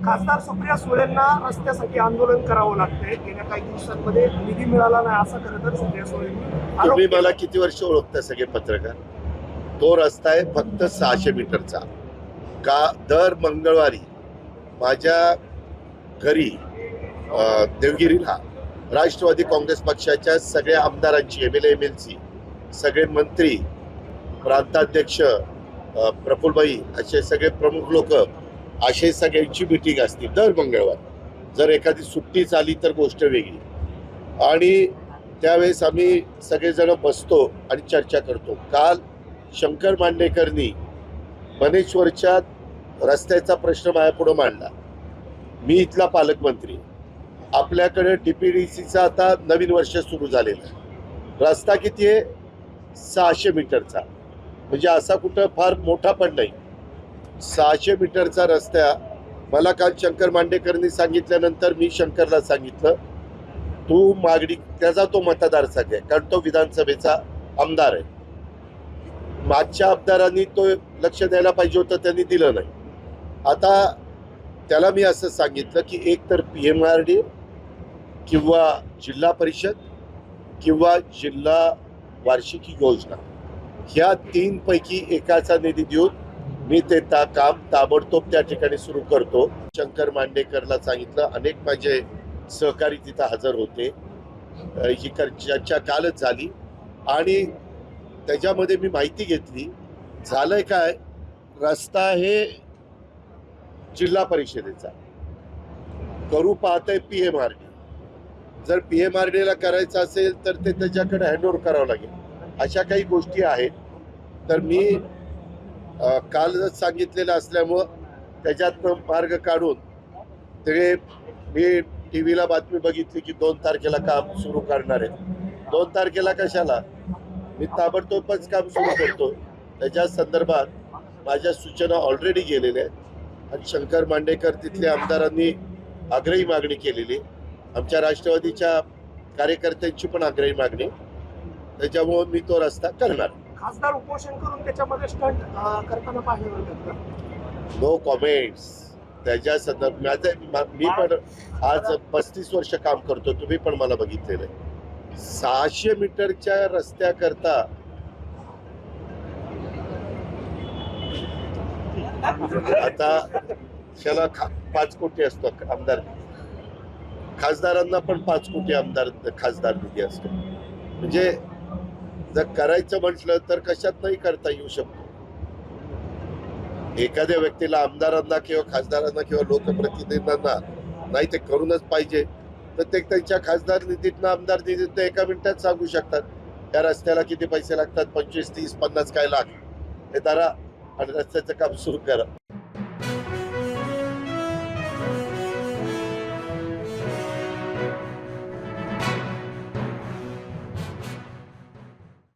खासदार सुप्रिया सुळेंना रस्त्यासाठी आंदोलन करावं लागतंय. गेल्या काही दिवसांमध्ये निधी मिळाला नाही असं खरं तर सुप्रिया सुळेंनी आरोप तुम्ही केला. मला किती वर्ष ओळखता सगळे पत्रकार. तो रस्ता आहे फक्त 600 मीटरचा. का दर मंगळवारी माझ्या घरी देवगिरीला राष्ट्रवादी काँग्रेस पक्षाच्या सगळ्या आमदारांची MLA MLC सगळे मंत्री प्रांताध्यक्ष प्रफुल्लभाई असे सगळे प्रमुख लोक असे सगळ्यांची मीटिंग असते दर मंगळवारी. जर एखादी सुट्टी झाली तर गोष्ट वेगळी. आणि त्यावेळेस आम्ही सगळेजण बसतो आणि चर्चा करतो. काल शंकर मांडेकरनी मनेश्वरच्या रस्त्याचा प्रश्न माझ्यापुढे मांडला. मी इथला पालकमंत्री. आपल्याकडे DPDCचा आता नवीन वर्ष सुरू झालेलं आहे. रस्ता किती आहे? 600 मीटरचा. म्हणजे असा कुठं फार मोठा पण नाही. 600 मीटरचा रस्ता मला काल शंकर मांडेकरनी सांगितल्यानंतर मी शंकरला सांगितलं, तू मागणी, त्याचा तो मतदारसंघ आहे कारण तो विधानसभेचा आमदार आहे. मागच्या आमदारांनी तो लक्ष द्यायला पाहिजे होतं, त्यांनी दिलं नाही. आता त्याला मी असं सांगितलं की एक तर PMRD किंवा जिल्हा परिषद किंवा जिल्हा वार्षिक योजना ह्या 3 पैकी एकाचा निधी देऊन मी ते काम ताबडतोब त्या ठिकाणी सुरू करतो. शंकर मांडेकरला सांगितलं. अनेक माझे सहकारी तिथं हजर होते. ही चर्चा कालच झाली आणि त्याच्यामध्ये मी माहिती घेतली. झालंय काय, रस्ता हे जिल्हा परिषदेचा करू पाहतंय PMRD. जर PMRDला करायचं असेल तर ते त्याच्याकडे हँडओव्हर करावं लागेल. अशा काही गोष्टी आहेत. तर मी कालच सांगितलेलं असल्यामुळं त्याच्यातनं मार्ग काढून ते मी TV ला बातमी बघितली की 2 तारखेला काम सुरू करणार आहेत. 2 तारखेला कशाला? मी ताबडतोबच काम सुरू करतो. त्याच्या संदर्भात माझ्या सूचना ऑलरेडी गेलेल्या आहेत आणि शंकर मांडेकर तिथल्या आमदारांनी आग्रही मागणी केलेली. आमच्या राष्ट्रवादीच्या कार्यकर्त्यांची पण आग्रही मागणी. त्याच्यामुळे मी तो रस्ता करणार. खासदार उपोषण करून त्याच्यामध्ये स्टंट करताना पाहिलं. No comments. त्याच्या संदर्भात मी पण आज 35 वर्ष काम करतो. तुम्ही पण मला बघितलेलं आहे. 600 मीटरच्या रस्त्याकरता आता त्याला 5 कोटी असतो आमदार. खासदारांना पण 5 कोटी खासदार निधी असतो. म्हणजे जर करायचं म्हटलं तर कशात नाही करता येऊ शकतो. एखाद्या व्यक्तीला, आमदारांना किंवा खासदारांना किंवा लोकप्रतिनिधींना नाही ते करूनच पाहिजे तर ते त्यांच्या खासदार निधीतनं आमदार निधीतनं एका मिनिटात सांगू शकतात त्या रस्त्याला किती पैसे लागतात. 25, 30, 50 काय लाख हे धरा आणि रस्त्याचं काम सुरू करा.